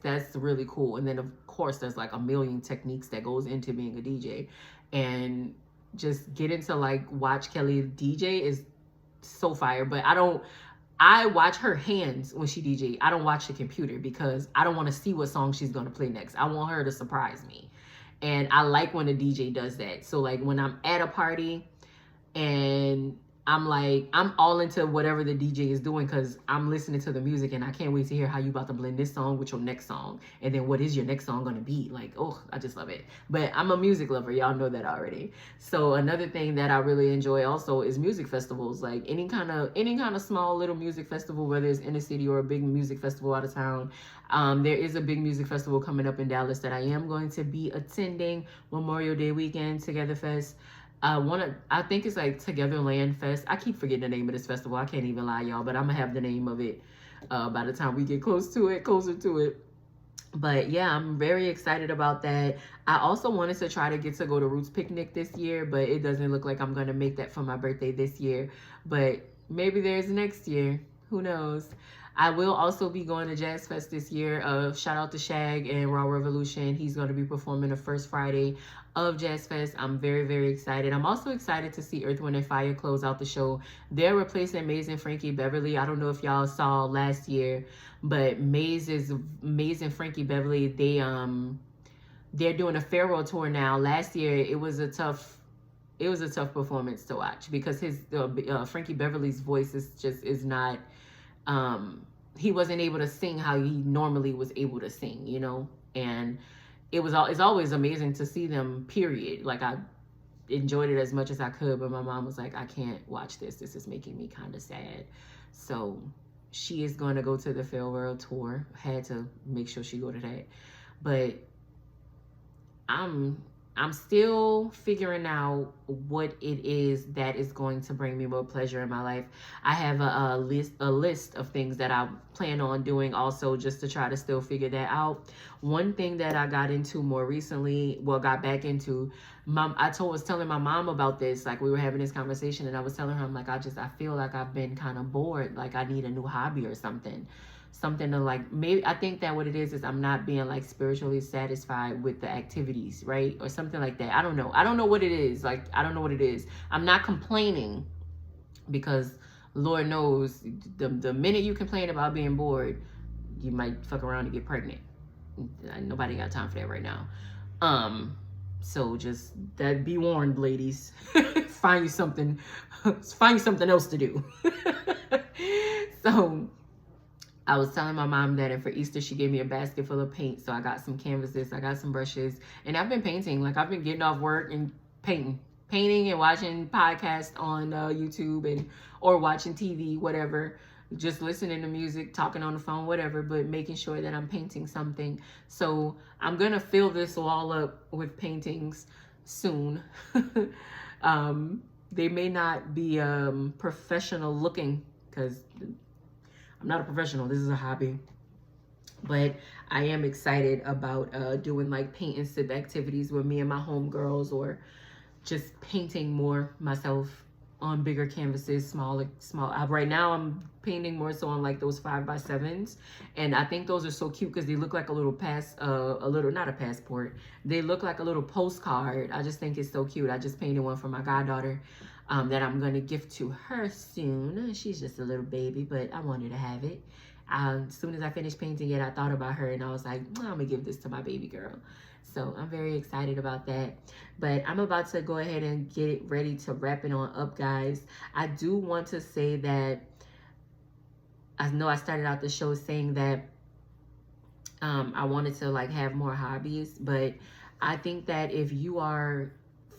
that's really cool. And then of course there's like a million techniques that goes into being a DJ, and just getting to like watch Kelly DJ is so fire. But I watch her hands when she DJ. I don't watch the computer, because I don't want to see what song she's gonna play next. I want her to surprise me. And I like when a DJ does that. So like when I'm at a party and I'm all into whatever the DJ is doing, because I'm listening to the music and I can't wait to hear how you about to blend this song with your next song. And then what is your next song going to be? Like, oh, I just love it. But I'm a music lover. Y'all know that already. So another thing that I really enjoy also is music festivals. Like any kind of small little music festival, whether it's in the city or a big music festival out of town. There is a big music festival coming up in Dallas that I am going to be attending, Memorial Day weekend, Together Fest. I think it's like Together Land Fest. I keep forgetting the name of this festival. I can't even lie, y'all, but I'm gonna have the name of it by the time we get closer to it. But yeah, I'm very excited about that. I also wanted to try to get to go to Roots Picnic this year, but it doesn't look like I'm gonna make that for my birthday this year. But maybe there's next year. Who knows? I will also be going to Jazz Fest this year. Shout out to Shag and Raw Revolution. He's going to be performing the first Friday of Jazz Fest. I'm very, very excited. I'm also excited to see Earth, Wind, and Fire close out the show. They're replacing Maze and Frankie Beverly. I don't know if y'all saw last year, but Maze and Frankie Beverly. They're doing a farewell tour now. Last year it was a tough performance to watch because his Frankie Beverly's voice is not. He wasn't able to sing how he normally was able to sing, you know, and it's always amazing to see them, period. Like, I enjoyed it as much as I could, but my mom was like, I can't watch this. This is making me kind of sad. So she is going to go to the farewell tour. Had to make sure she go to that. But I'm still figuring out what it is that is going to bring me more pleasure in my life. I have a list of things that I plan on doing also, just to try to still figure that out. One thing that I got into more recently, got back into, I was telling my mom about this. Like, we were having this conversation and I was telling her, I'm like, I feel like I've been kind of bored. Like, I need a new hobby or something to, like, maybe I think that what it is I'm not being like spiritually satisfied with the activities, right? Or something like that. I don't know what it is. Like, I don't know what it is. I'm not complaining, because Lord knows the minute you complain about being bored, you might fuck around and get pregnant. Nobody got time for that right now. So just that, be warned, ladies. Find you something else to do. So I was telling my mom that, and for Easter, she gave me a basket full of paint. So I got some canvases, I got some brushes, and I've been painting. Like, I've been getting off work and painting and watching podcasts on YouTube or watching TV, whatever, just listening to music, talking on the phone, whatever, but making sure that I'm painting something. So I'm going to fill this wall up with paintings soon. They may not be professional looking, because I'm not a professional. This is a hobby. But I am excited about doing like paint and sip activities with me and my homegirls, or just painting more myself on bigger canvases, small. Right now I'm painting more so on like those 5x7s, and I think those are so cute because they look like a little not a passport. They look like a little postcard. I just think it's so cute. I just painted one for my goddaughter. That I'm going to gift to her soon. She's just a little baby, but I want her to have it. As soon as I finished painting it, I thought about her and I was like, I'm going to give this to my baby girl. So I'm very excited about that. But I'm about to go ahead and get ready to wrap it on up, guys. I do want to say that I know I started out the show saying that I wanted to like have more hobbies, but I think that if you are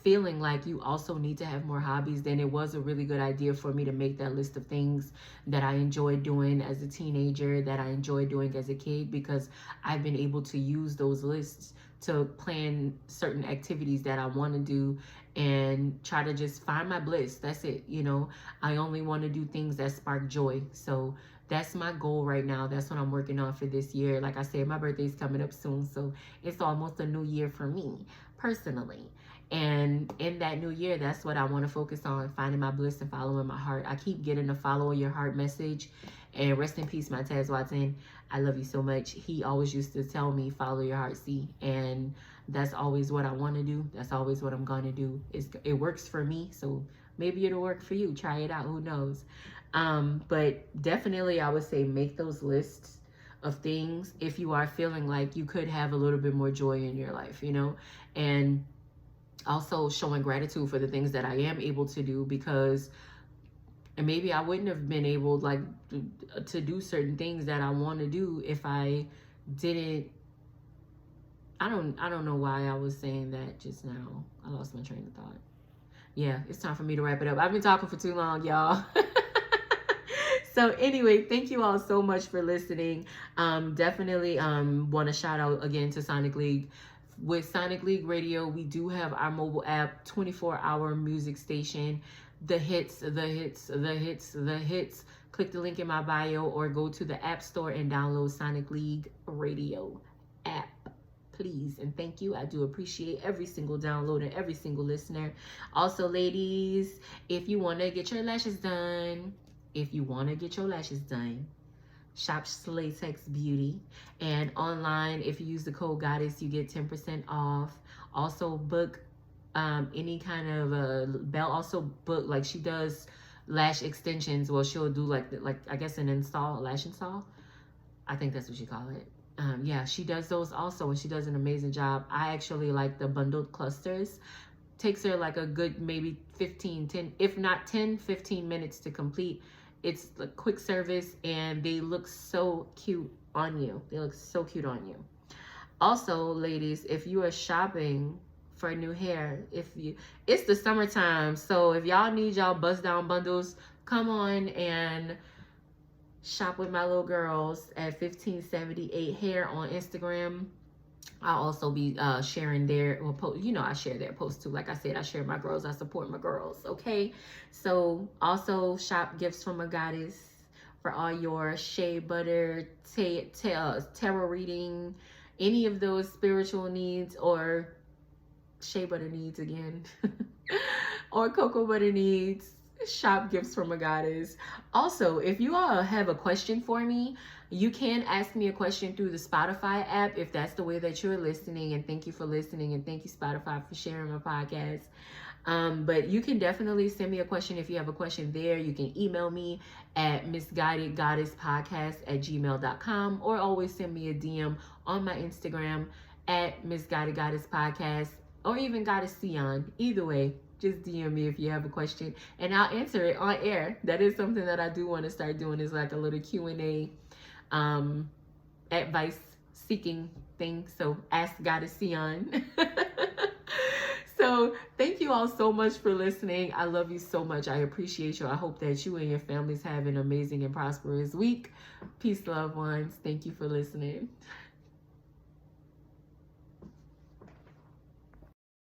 feeling like you also need to have more hobbies, then it was a really good idea for me to make that list of things that I enjoyed doing as a teenager, that I enjoyed doing as a kid, because I've been able to use those lists to plan certain activities that I want to do and try to just find my bliss. That's it. You know, I only want to do things that spark joy. So that's my goal right now. That's what I'm working on for this year. Like I said, my birthday's coming up soon, so it's almost a new year for me personally. And in that new year, that's what I want to focus on, finding my bliss and following my heart. I keep getting a follow your heart message, and rest in peace, my Taz Watson. I love you so much. He always used to tell me, follow your heart, see, and that's always what I want to do. That's always what I'm going to do. It works for me, so maybe it'll work for you. Try it out. Who knows? But definitely I would say make those lists of things if you are feeling like you could have a little bit more joy in your life, you know, and also showing gratitude for the things that I am able to do, because and maybe I wouldn't have been able like to do certain things that I want to do if I didn't. I don't know why I was saying that just now. I lost my train of thought. Yeah, it's time for me to wrap it up. I've been talking for too long, y'all. So anyway, thank you all so much for listening. Definitely want to shout out again to Sonic League With Sonic League Radio, we do have our mobile app, 24-hour music station. The hits, the hits, the hits, the hits. Click the link in my bio or go to the App Store and download Sonic League Radio app, please. And thank you. I do appreciate every single download and every single listener. Also, ladies, if you want to get your lashes done, shop Slaytex Beauty. And online, if you use the code Goddess, you get 10% off. Also, book any kind of Belle also book, like she does lash extensions. Well, she'll do like I guess an install, a lash install. I think that's what you call it. Yeah, she does those also, and she does an amazing job. I actually like the bundled clusters. Takes her like a good maybe 10, if not 10, 15 minutes to complete. It's a quick service, and they look so cute on you. Also, ladies, if you are shopping for new hair, it's the summertime, so if y'all need y'all bust down bundles, come on and shop with my little girls at 1578 Hair on Instagram. I'll also be sharing their, I share their posts too. Like I said, I share my girls. I support my girls, okay? So also shop Gifts from a Goddess for all your shea butter, tarot reading, any of those spiritual needs, or shea butter needs again, or cocoa butter needs. Shop Gifts from a Goddess. Also, if you all have a question for me, you can ask me a question through the Spotify app if that's the way that you're listening. And thank you for listening, and thank you, Spotify, for sharing my podcast. But you can definitely send me a question if you have a question there. You can email me at misguidedgoddesspodcast@gmail.com, or always send me a DM on my Instagram at misguidedgoddesspodcast, or even Goddess Sion. Either way, just DM me if you have a question, and I'll answer it on air. That is something that I do want to start doing, is like a little Q&A advice seeking thing. So ask Goddess Sion. So thank you all so much for listening. I love you so much. I appreciate you. I hope that you and your families have an amazing and prosperous week. Peace, loved ones. Thank you for listening.